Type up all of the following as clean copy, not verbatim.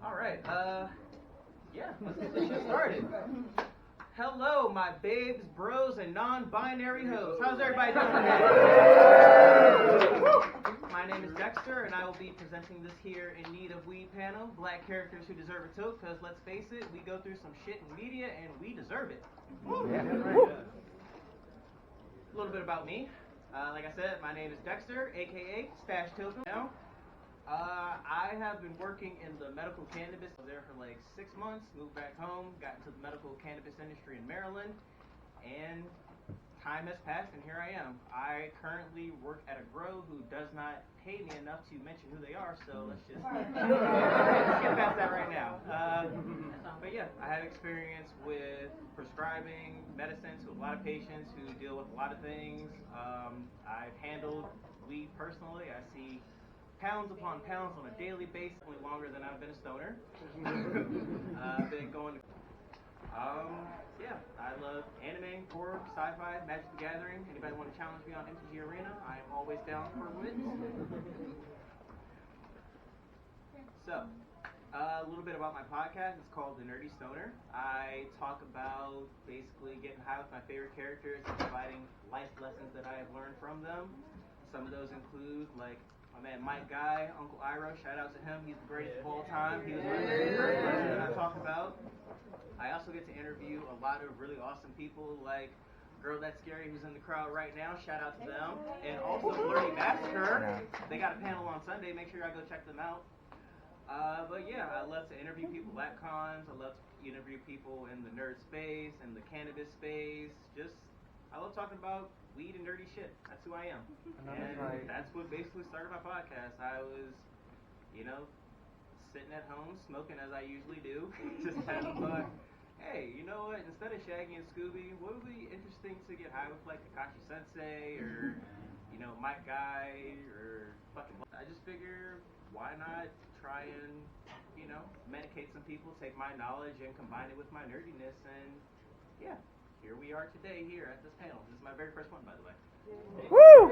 All right. Yeah, let's get this shit started. Hello, my babes, bros, and non-binary hoes. How's everybody doing today? My name is Dexter, and I will be presenting this here In Need of Weed panel, Black Characters Who Deserve a Toke, because let's face it, we go through some shit in media, and we deserve it. Yeah. A little bit about me. Like I said, my name is Dexter, a.k.a. Stash Token. Now, I have been working in the medical cannabis. I was there for like 6 months, moved back home, got into the medical cannabis industry in Maryland, and time has passed, and here I am. I currently work at a grow who does not pay me enough to mention who they are, so let's just get past that right now. But yeah, I have experience with prescribing medicine to a lot of patients who deal with a lot of things. I've handled weed personally. I see pounds upon pounds on a daily basis, only longer than I've been a stoner. I've been going to yeah, I love anime, horror, sci-fi, Magic the Gathering. Anybody want to challenge me on MTG Arena? I am always down for wins. So, a little bit about my podcast. It's called The Nerdy Stoner. I talk about basically getting high with my favorite characters and providing life lessons that I have learned from them. Some of those include, like, my man Mike Guy, Uncle Iro, shout out to him. He's the greatest of all time. He was my very first person that I talk about. I also get to interview a lot of really awesome people like Girl That's Scary, who's in the crowd right now. Shout out to them. And also Blurry Massacre. They got a panel on Sunday. Make sure y'all go check them out. But yeah, I love to interview people at cons. I love to interview people in the nerd space and the cannabis space. I love talking about weed and nerdy shit. That's who I am. And that's what basically started my podcast. I was, sitting at home smoking as I usually do. Just having fun. Hey, you know what? Instead of Shaggy and Scooby, what would be interesting to get high with, like Kakashi Sensei or, Mike Guy or fucking. I just figure, why not try and, medicate some people, take my knowledge and combine it with my nerdiness, and yeah. Here we are today here at this panel. This is my very first one, by the way. Woo!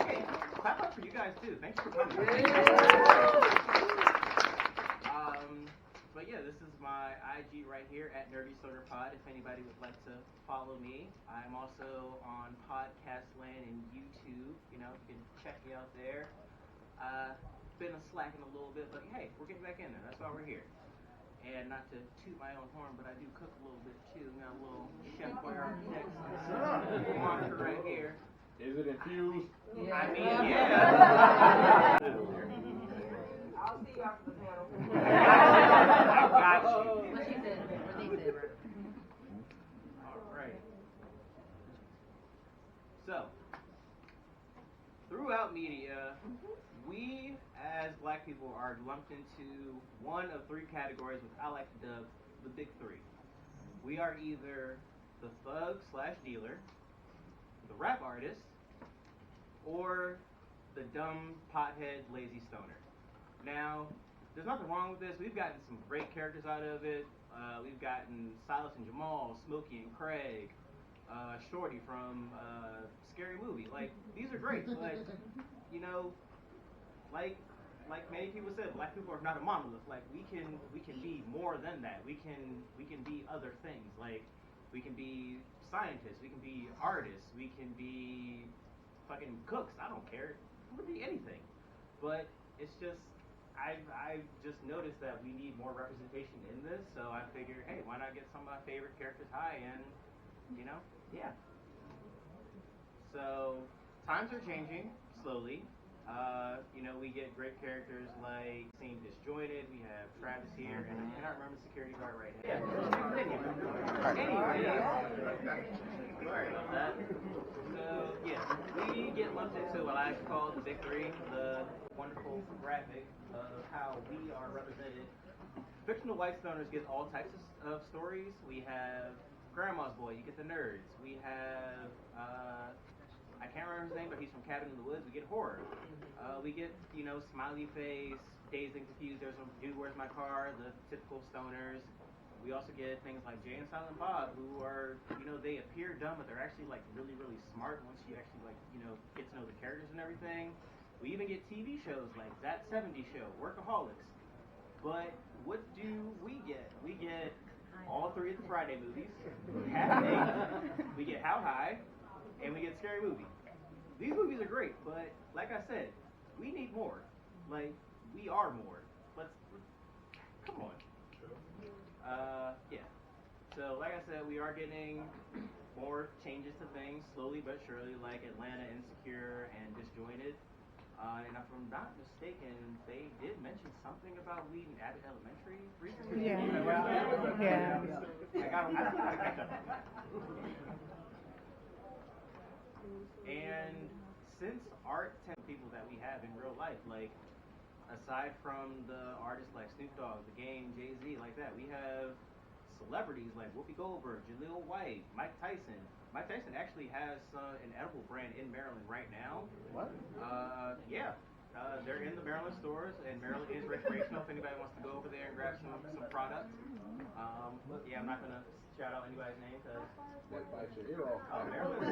Hey, clap up for you guys too. Thanks for coming. But yeah, this is my IG right here at Nerdy Stoner Pod. If anybody would like to follow me, I'm also on Podcast Land and YouTube. You can check me out there. Been slacking a little bit, but hey, we're getting back in there. That's why we're here. And not to toot my own horn, but I do cook a little bit too. Got a little Chef Boy Architect monitor right here. Is it infused? Yeah. I mean, yeah. I'll see you after the panel. I got you. What she said. All right. So, throughout media, we as black people are lumped into one of three categories, which I like to dub the big three. We are either the thug/dealer, the rap artist, or the dumb pothead lazy stoner. Now, there's nothing wrong with this. We've gotten some great characters out of it. We've gotten Silas and Jamal, Smokey and Craig, Shorty from Scary Movie. Like, these are great. But, like many people said, black people are not a monolith. Like, we can be more than that. We can be other things. Like, we can be scientists. We can be artists. We can be fucking cooks. I don't care. We can be anything. But it's just, I've just noticed that we need more representation in this. So I figured, hey, why not get some of my favorite characters high and, yeah. So times are changing slowly. We get great characters like Seem Disjointed. We have Travis here, and I cannot remember the security guard right now. Anyway, sorry about that. So yeah, we get lumped into what I call the big three, the wonderful graphic of how we are represented. Fictional white stoners get all types of stories. We have Grandma's Boy. You get the nerds. We have I can't remember his name, but he's from Cabin in the Woods. We get horror. We get, smiley face, dazed and confused. There's a Dude, Where's My Car? The typical stoners. We also get things like Jay and Silent Bob, who are, you know, they appear dumb, but they're actually like really, really smart once you actually like, you know, get to know the characters and everything. We even get TV shows like That 70s Show, Workaholics. But what do we get? We get all 3 of the Friday movies, Half Baked, we get How High, and we get Scary Movie. These movies are great, but like I said, we need more. Like, we are more. Let's come on. Yeah. So, like I said, we are getting more changes to things, slowly but surely, like Atlanta, Insecure, and Disjointed. And if I'm not mistaken, they did mention something about weed in Abbott Elementary recently. Yeah. I gotta catch up. And since art tends to people that we have in real life, like aside from the artists like Snoop Dogg, The Game, Jay-Z, like that, we have celebrities like Whoopi Goldberg, Jaleel White, Mike Tyson. Mike Tyson actually has an edible brand in Maryland right now. What? Yeah. They're in the Maryland stores, and Maryland is recreational if anybody wants to go over there and grab some products. Yeah, I'm not going to shout out anybody's name because... That bites your ear off. Maryland's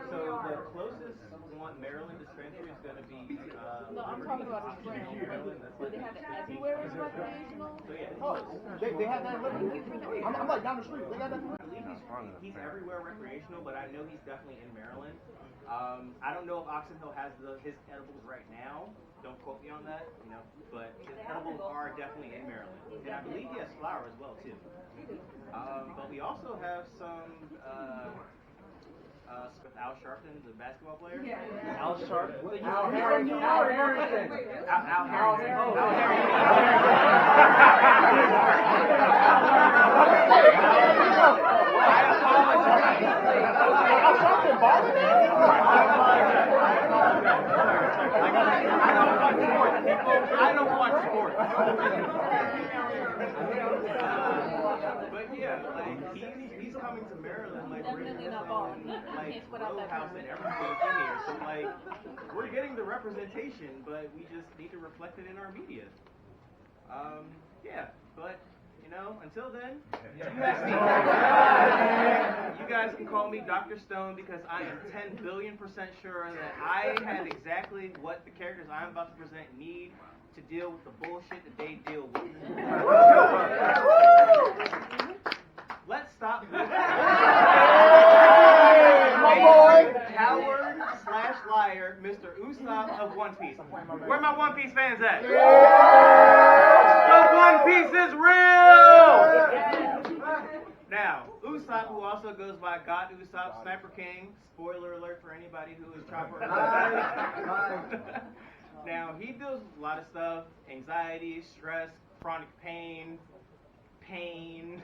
So the closest one Maryland dispensary is going to be... No, I'm talking about the brand. Do they have it everywhere as recreational? So yeah, Oh, they have that. I'm like down the street. They got that. I believe he's everywhere recreational, but I know he's definitely in Maryland. I don't know if Oxon Hill has his edibles right now. Don't quote me on that, you know. But his edibles are definitely in Maryland, and I believe he has flour as well too. But we also have some with Al Sharpton, the basketball player. Yeah. Al Sharpton. Al Harrington. Al Harrington. I don't watch sports. But yeah, like he's coming to Maryland, like Definitely not ball. like row house and everything in here. So like we're getting the representation, but we just need to reflect it in our media. Yeah, but you know, until then, you guys can call me Dr. Stone because I am 10 billion% sure that I have exactly what the characters I'm about to present need to deal with the bullshit that they deal with. Let's stop. My boy. Coward / liar, Mr. Usopp of One Piece. Where my One Piece fans at? The One Piece is real! Now, Usopp, who also goes by God Usopp, Sniper King, spoiler alert for anybody who is Chopper. Now, he deals with a lot of stuff, anxiety, stress, chronic pain. He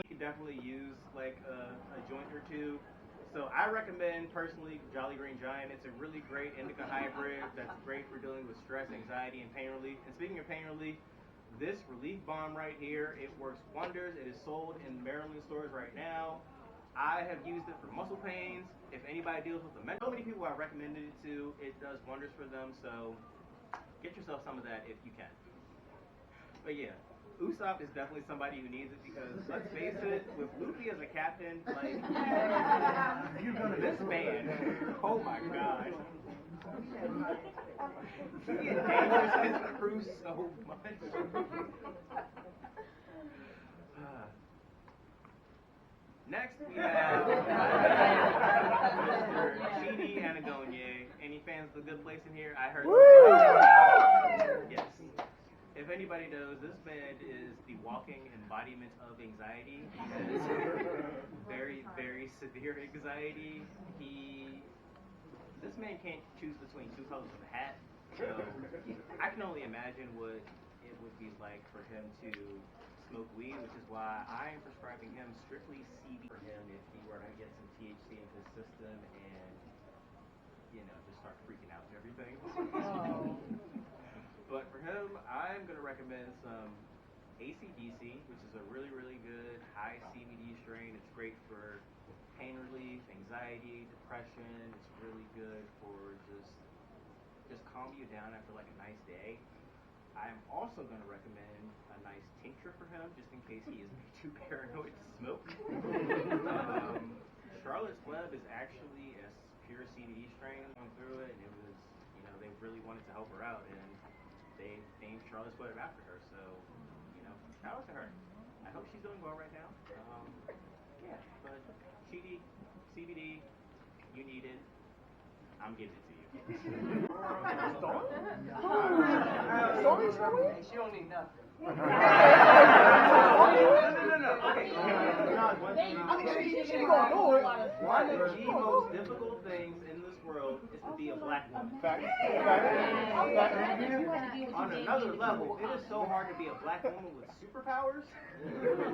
could definitely use like a joint or two. So I recommend personally Jolly Green Giant. It's a really great indica hybrid that's great for dealing with stress, anxiety, and pain relief. And speaking of pain relief, this relief balm right here, it works wonders. It is sold in Maryland stores right now. I have used it for muscle pains. If anybody deals with the so many people I've recommended it to, it does wonders for them. So get yourself some of that if you can. But yeah, Usopp is definitely somebody who needs it because let's face it, with Luffy as a captain, like this man, oh my god. He endangers his crew so much. Next we have Mr. Chidi Anagonye. Any fans of The Good Place in here? I heard. Yes. If anybody knows, this man is the walking embodiment of anxiety. He has very, very severe anxiety. This man can't choose between 2 colors of a hat. So I can only imagine what it would be like for him to smoke weed, which is why I am prescribing him strictly CBD for him if he were to get some THC in his system and, you know, just start freaking out and everything. But for him, I'm going to recommend some ACDC, which is a really, really good high CBD strain. It's great for pain relief, anxiety, depression. It's really good for just calm you down after like a nice day. I'm also going to recommend a nice tincture for him, just in case he is too paranoid to smoke. Charlotte's Web is actually a pure CBD strain going through it, and it was, they really wanted to help her out, and they named Charlotte's Web after her. So, shout out to her. I hope she's doing well right now. Yeah, but CBD, you need it. I'm giving it to you. She don't need nothing. No. Okay. One of the most difficult things in this world is to be a black woman. On another level, it is so hard to be a black woman with superpowers.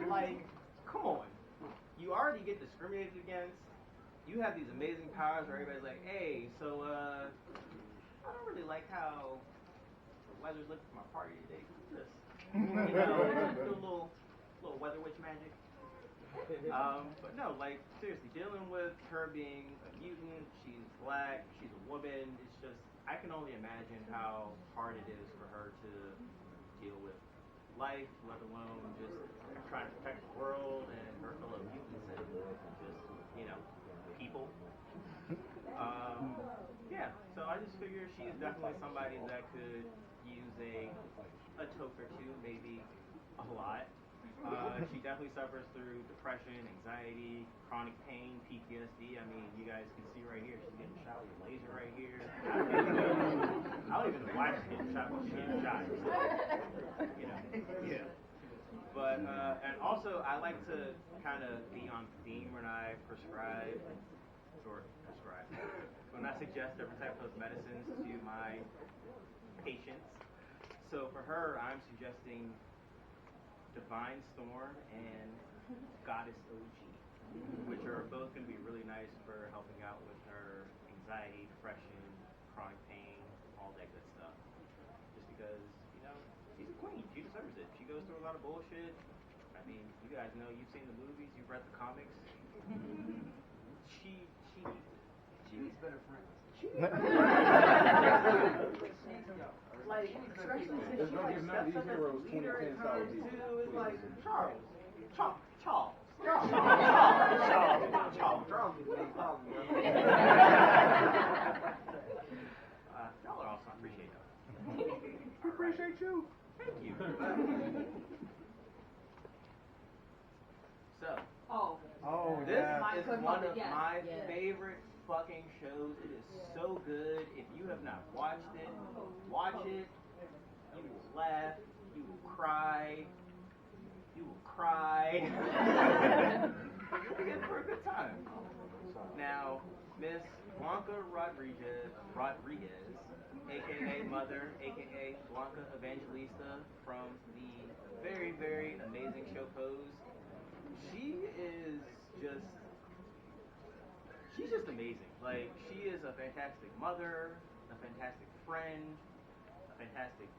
Like, come on. You already get discriminated against. You have these amazing powers where everybody's like, hey, so, I don't really like how the weather's looking for my party today. What's this? Do a little weather witch magic. But no, like, seriously, dealing with her being a mutant, she's black, she's a woman, it's just, I can only imagine how hard it is for her to deal with life, let alone just trying to protect the world and her fellow mutants and just, people. Yeah, so I just figure she is definitely somebody that could use a toke or two, maybe a lot. She definitely suffers through depression, anxiety, chronic pain, PTSD. I mean, you guys can see right here, she's getting shot with a laser right here. I don't even know why she's getting shot, but she's getting shot. Yeah. But, and also, I like to kind of be on theme when I when I suggest different types of medicines to my patients. So for her, I'm suggesting Divine Storm and Goddess OG, which are both going to be really nice for helping out with her anxiety, depression, chronic pain, all that good stuff. Just because, she's a queen. She deserves it. She goes through a lot of bullshit. I mean, you guys know, you've seen the movies, you've read the comics. She needs better friends. Like, especially since she steps up as a leader and comes to, it's like, Charles is the big problem. Y'all are awesome. I appreciate y'all. We appreciate you. Thank you. So, this is one of my favorite fucking shows. It is so good. If you have not watched it, watch it. You will laugh. You will cry. You will cry. You'll be in for a good time. Now, Miss Blanca Rodriguez, aka Mother, aka Blanca Evangelista, from the very, very amazing show Pose. She's just amazing. Like, she is a fantastic mother, a fantastic friend, a fantastic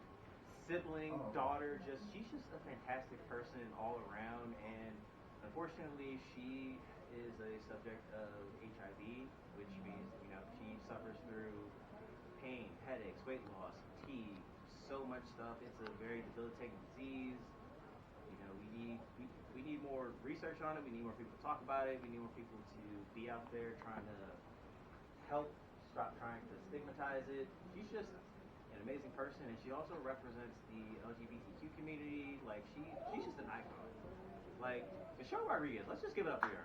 sibling, daughter. She's just a fantastic person all around. And unfortunately, she is a subject of HIV, which means, she suffers through pain, headaches, weight loss, fatigue, so much stuff. It's a very debilitating disease. We need more research on it. We need more people to talk about it. We need more people to be out there trying to help, stop trying to stigmatize it. She's just an amazing person, and she also represents the LGBTQ community. Like, she's just an icon. Like, Michelle Rodriguez, let's just give it up for her.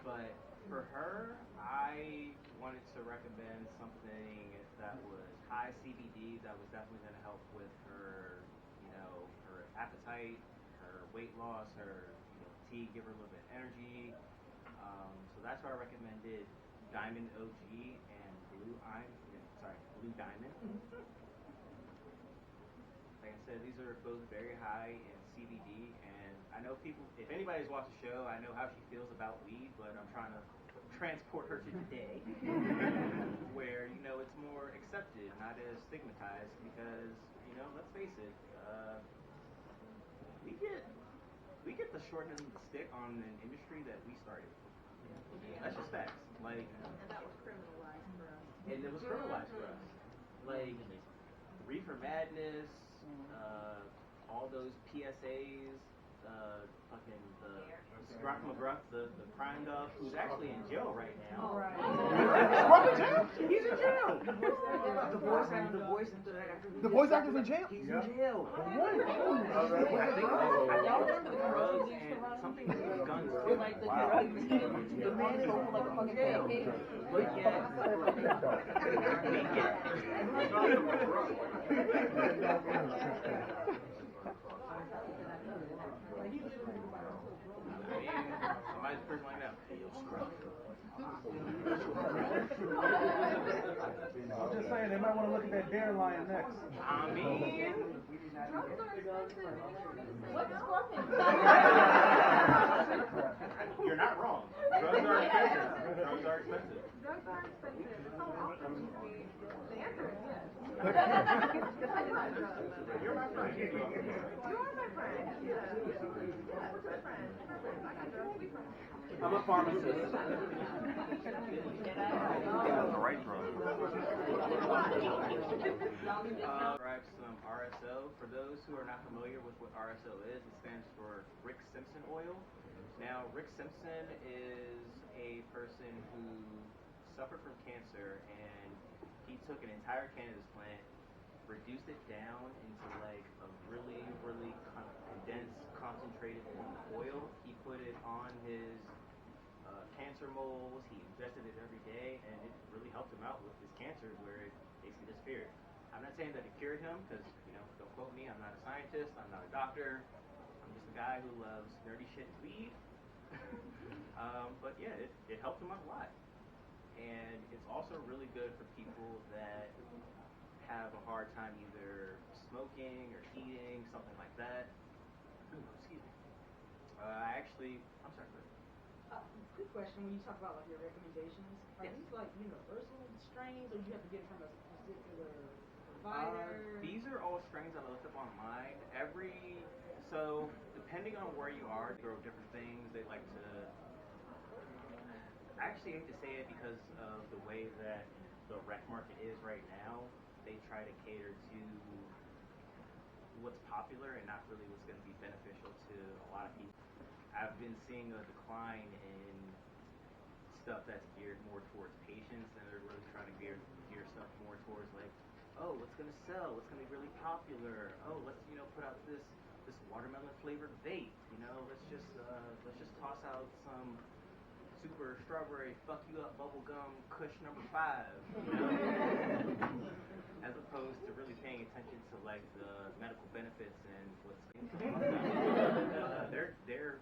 But for her, I wanted to recommend something that was high CBD, that was definitely going to help with her, her appetite, her weight loss, her fatigue, give her a little bit of energy. So that's why I recommended Diamond OG and Blue Diamond. Like I said, these are both very high in CBD, and I know people, if anybody's watched the show, I know how she feels about weed, but I'm trying to transport her to today where, it's more accepted, not as stigmatized, because, let's face it, we get shortening the stick on an industry that we started. That's just facts. Like, And that was criminalized for us. and it was criminalized for us. Like, Reefer Madness, all those PSAs, fucking the Scrock McGruff, the crime dog, who's actually in jail right now. All right. He's in jail. The voice actor's in jail. He's in jail. Y'all remember the Drugs drugs and something with guns. like the drugs? The man is over like a fucking pancake. Somebody's person like that. Hey, yo, Scruff. I'm just saying, they might want to look at that dare lion next. I mean, What's scruffing? you're not wrong. Drugs are expensive. Drugs are expensive. Drugs are expensive. So often the answer is yes. You're my friend. You are my friend. Yeah. We're good friends. I got drugs. We friends. I'm a pharmacist. The right drug. Describe some RSO. For those who are not familiar with what RSO is, it stands for Rick Simpson oil. Now, Rick Simpson is a person who suffered from cancer, and he took an entire cannabis plant, reduced it down into like a really, really condensed, concentrated form of oil. He put it on his cancer moles. He ingested it every day, and it really helped him out with his cancer, where it basically disappeared. I'm not saying that it cured him, because, you know, don't quote me, I'm not a scientist, I'm not a doctor, I'm just a guy who loves nerdy shit and weed. But yeah, it helped him out a lot. And it's also really good for people that have a hard time either smoking or eating, something like that. Ooh, excuse me. I'm sorry, go ahead. Quick question, when you talk about like your recommendations, are these like universal strains, or you have to get it from a particular provider? These are all strains that I looked up online. So depending on where you are, they grow different things. They like to, I actually hate to say it because of the way that the rec market is right now. They try to cater to what's popular and not really what's going to be beneficial to a lot of people. I've been seeing a decline in stuff that's geared more towards patients, and they're really trying to gear stuff more towards like, oh, what's gonna sell? What's gonna be really popular? Oh, let's put out this watermelon flavored vape. Let's just toss out some super strawberry fuck you up bubblegum Kush number 5. As opposed to really paying attention to like the medical benefits and what's they're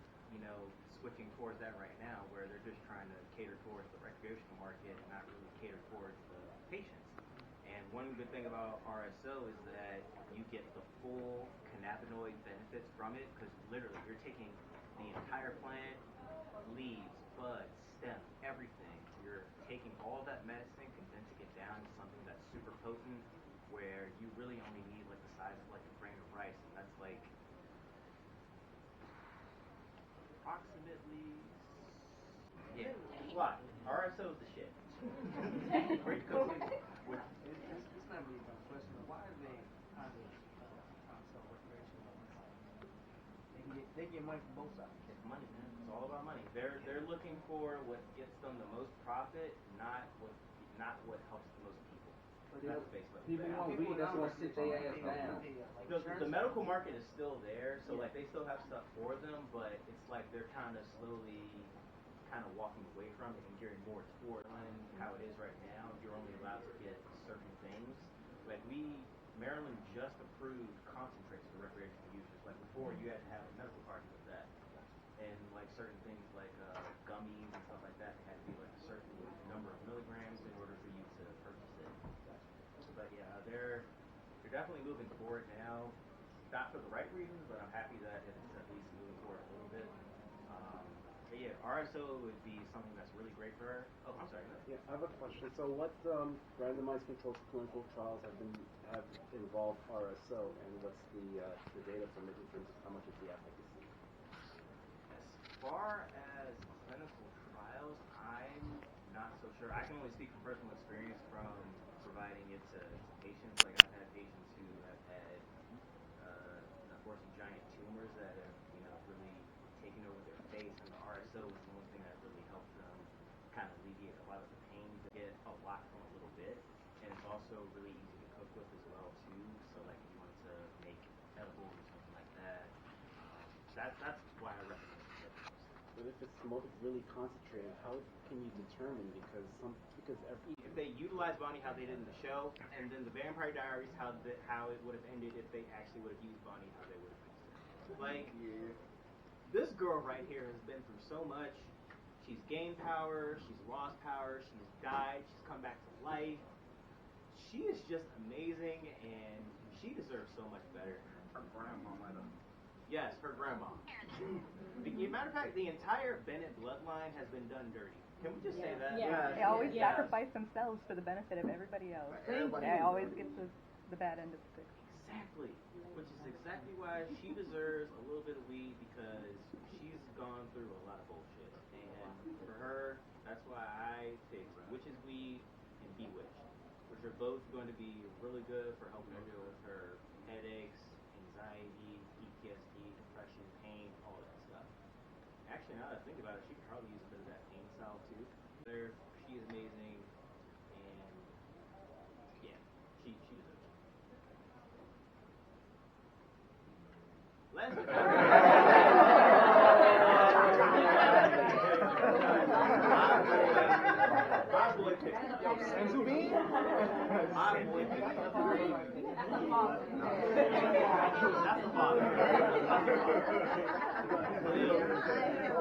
switching towards that right now, where they're just trying to cater towards the recreational market and not really cater towards the patients. And one good thing about RSO is that you get the full cannabinoid benefits from it, because literally you're taking the entire plant, leaves, buds, stem, everything. You're taking all that medicine, condensing it down to something that's super potent, where you really only need like the size of like a grain of rice, and that's like approximately, yeah. Why? RSO is the shit. Where you go to? It's not really about a question. Why are they kind of sell recreational? They get money from both sides. It's money, man. It's all about money. They're looking for what gets them the most profit, not what helps the most people. That's basically People want weed, that's gonna sit their ass down. the medical market is still there, so like they still have stuff for them, but it's like they're kind of slowly walking away from it and gearing more toward how it is right now. You're only allowed to get certain things. Like Maryland just approved concentrates for recreational users. Like before, you had to have a medical card with that, and like certain things like gummies and stuff like that, they had to be like a certain number of milligrams in order for you to purchase it. But yeah, they're definitely moving forward now. Not for the right reasons, but I'm happy that it's at least moving forward a little bit. But yeah, RSO would be something that's really great for her. Oh, I'm sorry. Yeah, I have a question. So what randomized controlled clinical trials have involved RSO, and what's the data from it in terms of how much is the efficacy? far as clinical trials, I'm not so sure. I can only speak from personal experience from providing it to patients. Like I've had patients who have had, unfortunately, giant tumors that have, really taken over their face, and the RSO was the one thing that really helped them kind of alleviate a lot of the pain. They get a lot from a little bit, and it's also really easy to cook with as well too. So like if you wanted to make edibles or something like that, that's why I recommend it. But if the smoke is really concentrated, how can you determine? Because if they utilize Bonnie how they did in the show, and then the Vampire Diaries how it would have ended if they actually would have used Bonnie how they would have used it. Like this girl right here has been through so much. She's gained power, she's lost power, she's died, she's come back to life. She is just amazing, and she deserves so much better. Her grandma might have. Yes, her grandma. Matter of fact, the entire Bennett bloodline has been done dirty. Can we just say that? Yeah. They always sacrifice themselves for the benefit of everybody else. They always get the bad end of the stick. Exactly. Which is exactly why she deserves a little bit of weed, because she's gone through a lot of bullshit. And for her, that's why I picked Witch's Weed and Bewitched, which are both going to be really good for helping her deal with her headaches, anxiety, PTSD, depression, pain, all that stuff. Actually, now that I think about it, she could probably use a bit of that pain salve too. She is amazing, and yeah, she deserves it. Leslie. My boy picked it. Yo, Senzu Bean? My boy picked it. That's the father.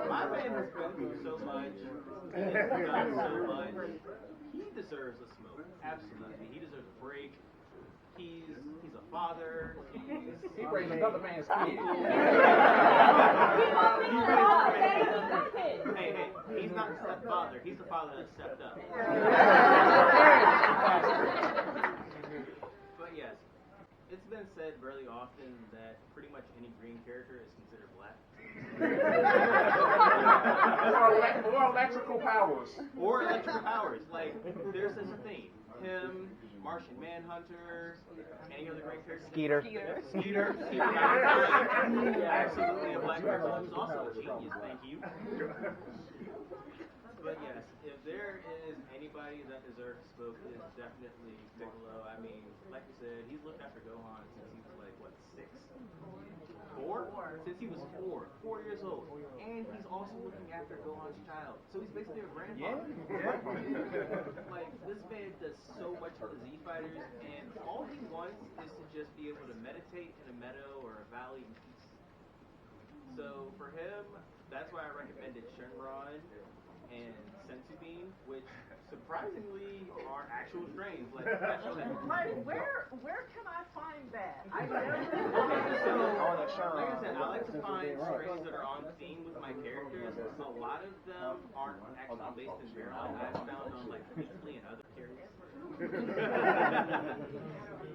My man has been through so much. He has done so much. He deserves a smoke. Absolutely. He deserves a break. He's a father. He raised another man's kid. Hey, he's not the stepfather. He's the father that stepped up. But yes, it's been said really often that pretty much any green character is considered black. Or electrical powers. Or electrical powers. Like, there's such a thing. Him, Martian Manhunter, any other great character? Skeeter. Skeeter. Absolutely a black person. He's also a genius, thank you. But yes, if there is anybody that deserves smoke, it's definitely Piccolo. I mean, like you said, he's looked after Gohan since he was like, what, 6? 4? Since he was 4 years old. And he's also looking after Gohan's child. So he's basically a grandfather. Yeah. Like, this man does so much for the Z Fighters, and all he wants is to just be able to meditate in a meadow or a valley in peace. So for him, that's why I recommended Shenron and Senzu Bean, which surprisingly are actual strains, like special. Like, where can I find that? I Like I said, I like to find strains that are on theme with my characters. A lot of them aren't actually based in Maryland. I've found on like Weekly and other characters.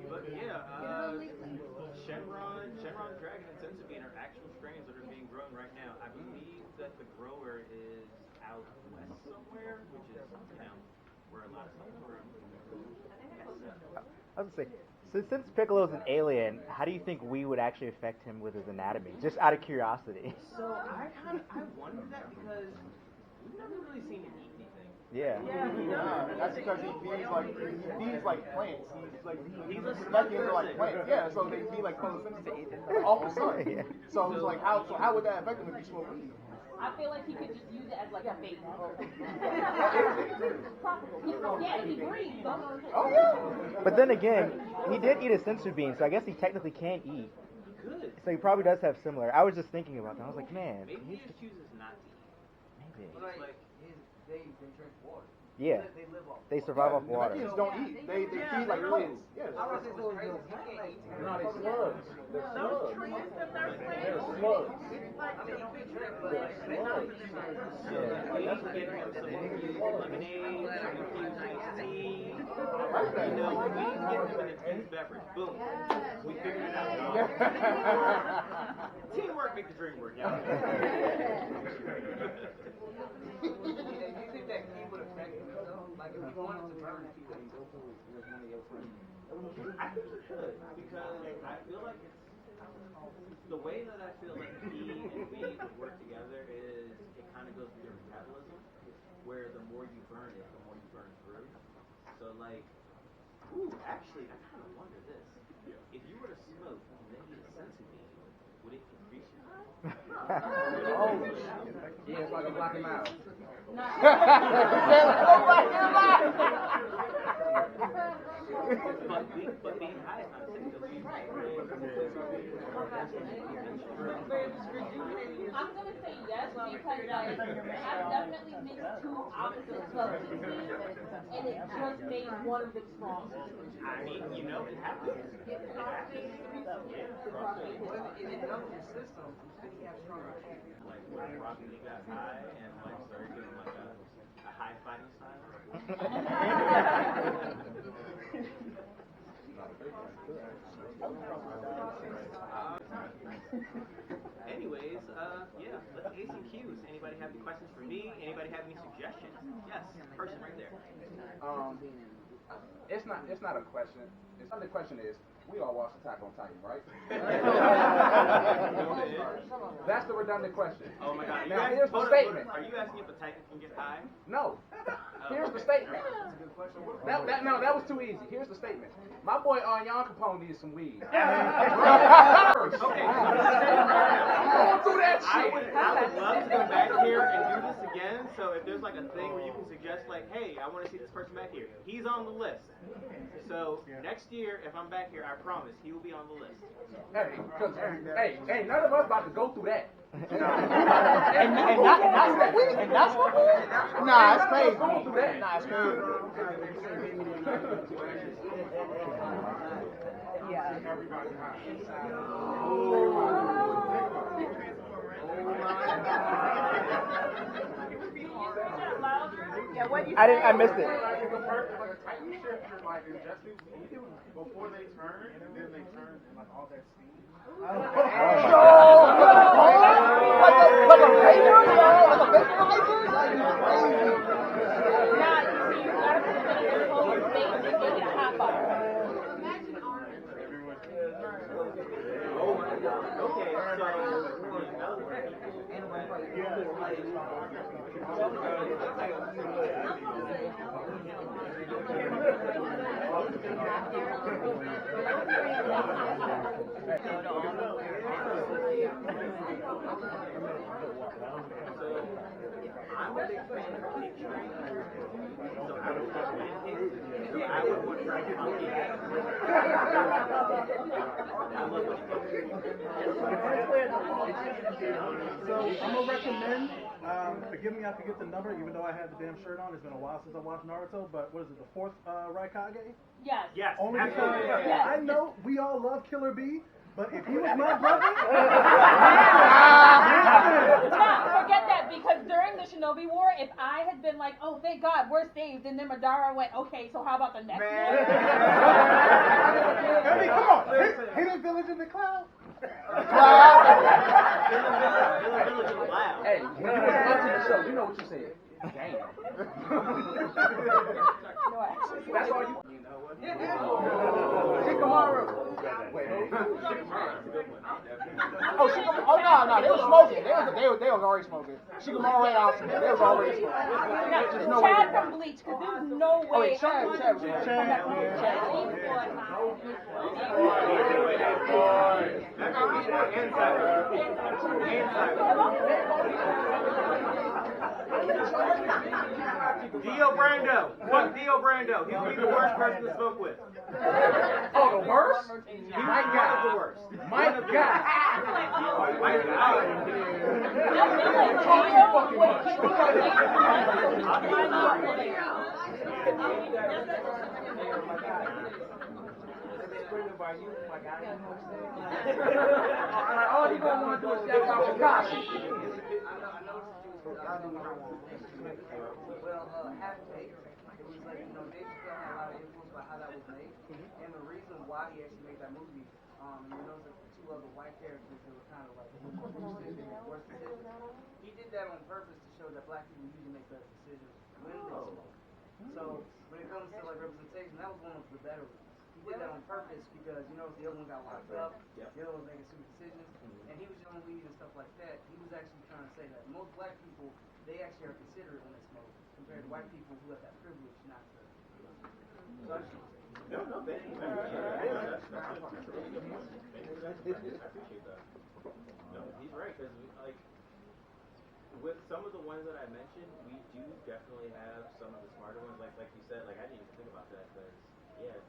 But yeah, Shenron Dragon, and Senzu Bean are actual strains that are being grown right now. I believe that the grower is out west somewhere, which is, where a lot of stuff is grown. I was gonna say, since Piccolo's an alien, how do you think we would actually affect him with his anatomy? Just out of curiosity. So I wondered that because we've never really seen him eat anything. Yeah. Yeah, that's because he feeds like plants. He's like plants. Yeah, so they feed like photosynthesis off the sun. Yeah. So it's like how would that affect him if he smoked weed? I feel like he could just use it as like a bait. Yeah, he breathes. Oh yeah. But then again, he did eat a sensu bean, so I guess he technically can eat. He could. So he probably does have similar. I was just thinking about that. I was like, man. Maybe he just chooses not to eat. Maybe. Like, they drink water. Yeah. They live off. They survive off water. Mexicans don't eat. They feed like plants. Yes. I was just crazy. You can't eat. No, they slugs. They're slugs. They're slugs. We give him some infused lemonade, some infused iced tea. We give him an infused beverage. Boom. We figured it out. Teamwork makes the dream work. Yeah. You think that key would affect you though? Like if you wanted to burn a key, would you go through with one of your friends? I think you should, because I feel like it's the way that I feel like he and me would work together is it kind of goes through your metabolism, where the more you burn it, the more you burn through. So like, actually, I kind of wonder this: if you were to smoke and then eat a centipede, would it increase your high? Yeah, it's like a black and mild. But being high is not a thing. I'm gonna say yes because like I've definitely mixed two opposite substances and it just made one of them stronger. I mean, you know, it happens. Well, it develops your system, then you have stronger attack. Like when Rocky got high and like started getting like a high fighting style. Anyways, yeah, let's A some Q's. Anybody have any questions for me? Anybody have any suggestions? Yes, person right there. It's not a question. The question is, we all watch Attack on Titan, right? That's the redundant question. Oh my God! Now here's the statement. Are you asking if a Titan can get high? No. Here's the statement. That was too easy. Here's the statement. My boy Yon Capone needs some weed. Okay. Going through that I shit. would love to come back here and do this again. So if there's like a thing where you can suggest like, hey, I want to see this person back here. He's on the list. So next year, if I'm back here, I promise he will be on the list. Hey, none of us about to go through that. Nah, it's crazy. Go through that. Nah, it's crazy. I missed it. Before they turn, and then they turn, and like all that steam. I'm a big fan of picturing. So I would want pancakes. So I would want to try pumpkin. So I'm gonna recommend. Forgive me, I forget the number, even though I had the damn shirt on. It's been a while since I watched Naruto, but what is it, the 4th Raikage? Yes. Yes. Only because Absolutely. I know we all love Killer B, but if he was my brother, Nah, forget that because during the Shinobi War, if I had been like, oh thank God we're saved, and then Madara went, okay, so how about the next one? I mean, come on, hidden village in the cloud. Hey, when you was watching the show, you know what you said. Damn. That's all you. Shikamaru. Wait, no, they were smoking. They was already smoking. Shikamaru and Austin, they was already smoking. There's no way. Chad from Bleach, because there's no way. Oh wait, Chad. Dio Brando. Fuck Dio Brando. He would be the worst person to smoke with. Oh, the worst? My God. The worst. My God. My God. All you gonna want to do is step out Chicago. Well, half baked. It was like, you know, Dave Chappelle had a lot of influence by how that was made. And the reason why he actually made that movie, you know, the two of the white characters that were kind of like worse decisions. He did that on purpose to show that black people usually make better decisions when they smoke. So when it comes to like representation, that was one of the better ones. He did that on purpose because the other one got locked up, the other one was making stupid decisions, and he was young weed and stuff like that. He was actually trying to say that most black people, they actually are considerate when they smoke compared to white people who have that privilege not to. So I just want to say. No, thank you. I appreciate that. No, he's right, because with some of the ones that I mentioned, we do definitely have some of the smarter ones. Like you said, I didn't even think about that, because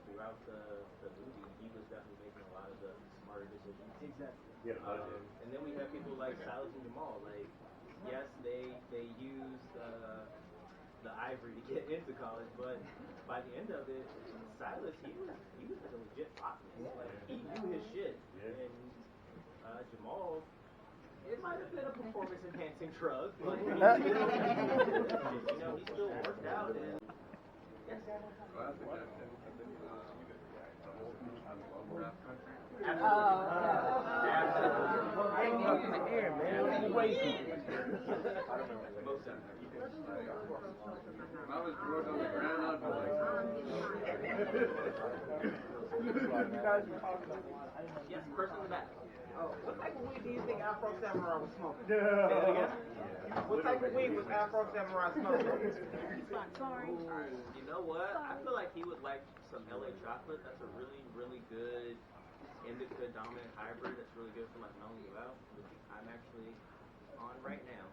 throughout the movie, he was definitely making a lot of the smarter decisions. Exactly. And then we have people like Silas and Jamal. Yes, they used the ivory to get into college, but by the end of it, Silas, he was like a legit botanist. He knew his shit. And Jamal, it might have been a performance enhancing drug, but he still worked out. And yes. I was brought on the ground, I'd be like, Yes, person in the back. What type of weed do you think Afro Samurai was smoking? What type of weed was Afro Samurai smoking? Sorry. You know what? I feel like he would like some LA chocolate. That's a really, really good indica dominant hybrid. That's really good for melting you out, which I'm actually on right now.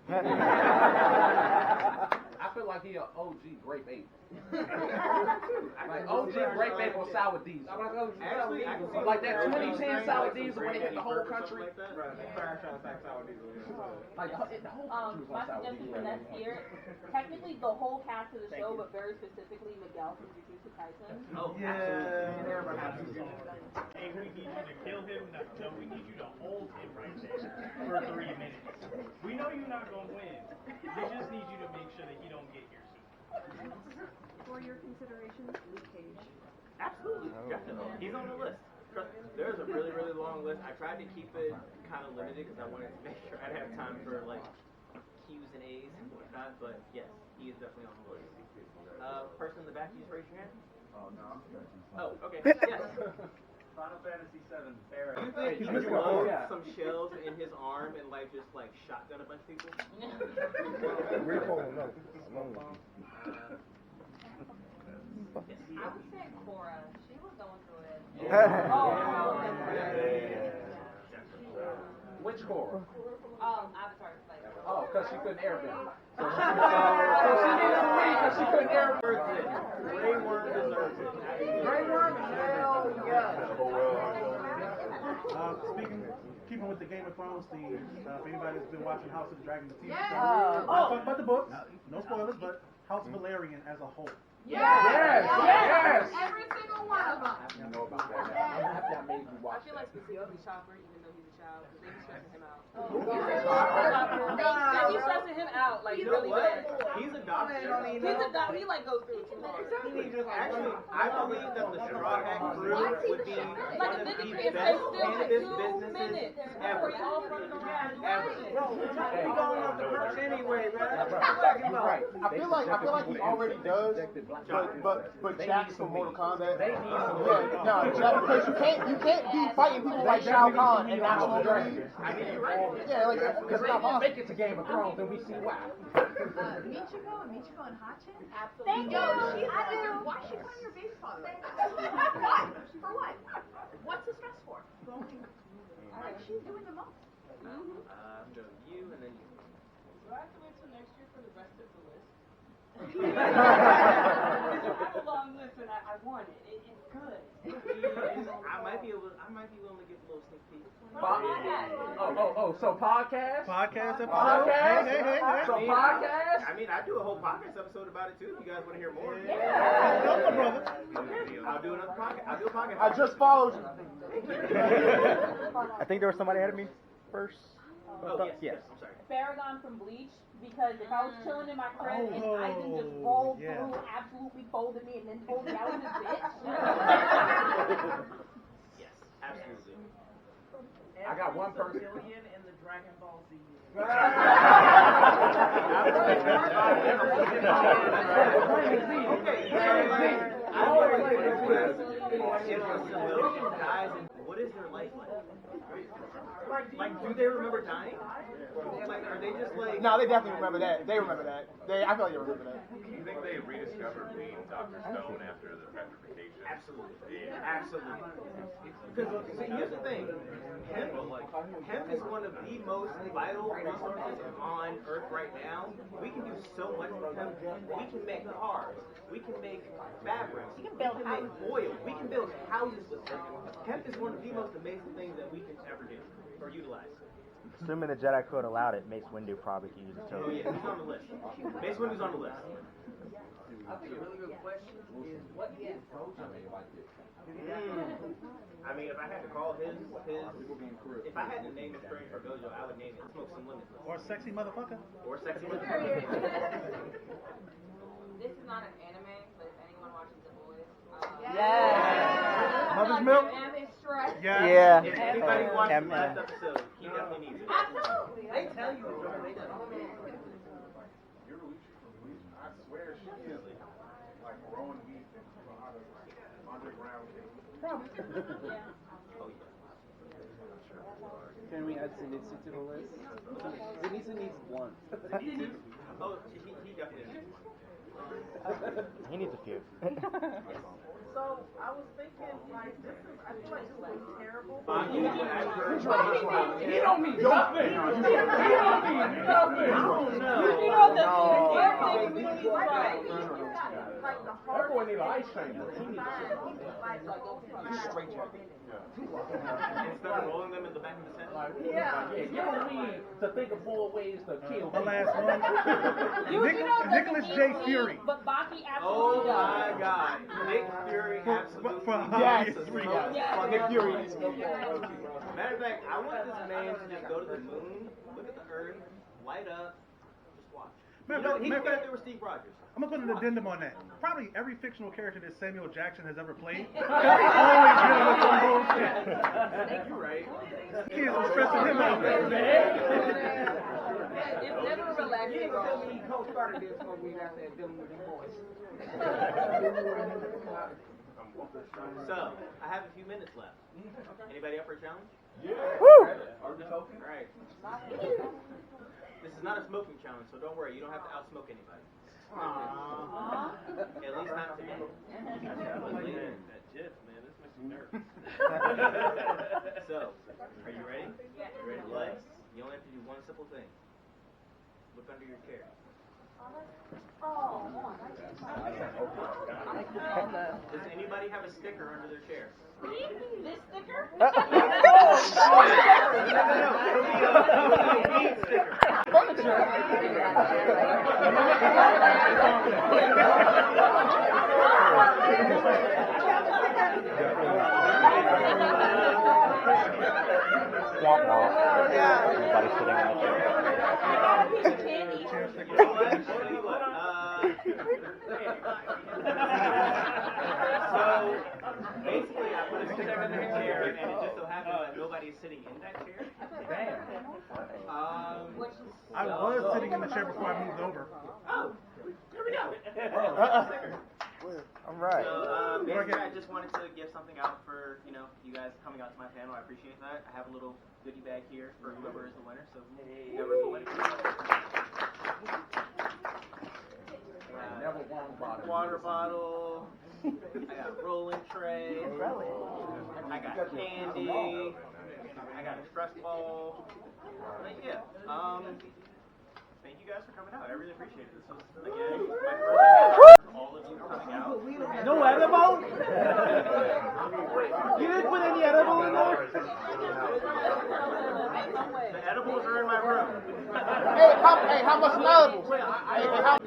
I feel like he an OG grape ape. OG grape ape on sour diesel. Actually, I can see like that 2010 sour diesel when it hit the whole country. Like that. Like the whole country was on My sour suggestion diesel. for next year, technically the whole cast of the show, but very specifically Miguel from Jujutsu Kaisen. Oh, Yeah. Hey, we need you to kill him. No, we need you to hold him right there for 3 minutes. We know you're not going to win. We just need you to make sure that he don't get here soon. For your consideration, Luke Cage. Absolutely, definitely. He's on the list. There's a really, really long list. I tried to keep it kind of limited because I wanted to make sure I'd have time for Q's and A's and whatnot. But yes, he is definitely on the list. Person in the back, you just raise your hand. Oh no, I'm good. Oh, okay. Yes. Final Fantasy VII, Barrett. You think he plugged some shells in his arm and just shotgun a bunch of people? I would say Cora. She was going through it. Which core? Avatar. Oh, because she couldn't airbend. So she needed to leave because she couldn't airbend. Grey Worm deserves it. Grey Worm? Hell yeah. Keeping with the Game of Thrones theme, if anybody's been watching House of the Dragon, the TV Yes. show, not talking about the books, no spoilers, but House Valerian as a whole. Yes. Every single one of them. You know about that now. That made me watch I feel like specifically Chopper, even though he's a child, because they be stressing him out. They be stressing him out, You know what? He's a doctor. He's a doctor. He goes through it too hard. Actually, I believe that the Straw Hat Crew would be one of the Mimicry best and they still cannabis 2 businesses minutes ever. before you all running around Ever. He going off the perch anyway, man. Right. I feel like he already does, but Jax from Mortal Kombat. Because you can't be fighting people like Shao Kahn and not smoke weed. I mean, you're right. Yeah, Because they didn't make it to Game of Thrones, and we see why. Michiko and Hachin? Absolutely. Thank you. Why is she putting your baby father like that? For what? What's the stress for? Like, she's doing the most. I'm doing you and then you. Do I have to wait till next year for the rest of the list? I have a long list and I want it. It's good. I might be willing to give a little sneak peek. So podcast? Podcast episode? Podcast? Hey. So podcast? I mean, I do a whole podcast episode about it too. If you guys want to hear more, I'll do another podcast. I'll do a podcast. I just followed you. I think there was somebody ahead of me first. Oh, yes. I'm sorry. Farragon from Bleach, because if I was chilling in my crib and Aizen just rolled through, absolutely folded me, and then told me I was his bitch. Yes, absolutely. I got one person. Alien in the Dragon Ball Z. What is their life like? Like, do they remember dying? Like, are they just like? No, they definitely remember that. They remember that. I feel like they remember that. Do you think they rediscovered being Dr. Stone after the petrification? Absolutely. Absolutely. Because here's the thing. Hemp is one of the most vital resources on Earth right now. We can do so much with hemp. We can make cars. We can make fabrics. We can make oil. We can build houses with hemp. Hemp is one of the most amazing things that we can ever do or utilize. Assuming the Jedi Code allowed it, Mace Windu probably could use it Oh too. yeah, he's on the list. Mace Windu's on the list. I think a really good question is what is Gojo like this? I mean, if I had to call if I had to name a strain for Gojo, I would name it Smoke Some Limitless. Or sexy motherfucker. Or Sexy Motherfucker. This is not an anime, but if anyone watches The Boys, Mother's Milk? Yeah. If anybody watches the last episode, he definitely needs it. Absolutely. They tell you it's I swear she is like growing wheat into a lot of underground things. Can we add Zenitsu to the list? Zenitsu needs one. Oh, he definitely needs one. He needs a few. So I was thinking, like, this is. I feel like this would be terrible. He don't need nothing. He don't need nothing. I don't know. Like the That hard boy need an ice chamber. Straight jacket. Instead of rolling them in the back of the set. Yeah. You don't need to think of more ways to kill. The last one. Nicholas J. Fury. But Baki Oh absolutely my God, Nick Fury absolutely. Yes. Nick Fury is so cool. Matter of fact, I want this man to just go to the moon, look at the Earth, light up, just watch. You know, he could there with Steve Rogers. I'm gonna put an addendum on that. Probably every fictional character that Samuel Jackson has ever played always dealing with some bullshit. You're right. Kids are stressing him out. It's never relaxing. You ain't gonna tell me he co-started this when we got that dealing with these boys. So, I have a few minutes left. Anybody up for a challenge? Yeah. Woo! Alright. This is not a smoking challenge, so don't worry, you don't have to outsmoke anybody. At least not today. That GIF, man, this makes me nervous. So, are you ready? You ready to play? You only have to do one simple thing. Look under your chair. Does anybody have a sticker under their chair? This sticker? No. It'll be a weed sticker. Everybody sitting on the chair. You know what? So basically, I put a sticker in their chair, and it just so happens that nobody is sitting in that chair. Damn. I was sitting in the chair before I moved over. Oh, here we go. All right. So basically, I just wanted to give something out for you guys coming out to my panel. I appreciate that. I have a little goodie bag here for whoever is the winner. So whoever the winner. Never won bottle. Water bottle. I got a rolling tray. I got candy. I got a stress ball. But yeah. Thank you guys for coming out. I really appreciate it. This was again my first event for all of you coming out. No edible? You didn't put any edible in there? The edibles are in my room. Hey, how much edibles? Hey, how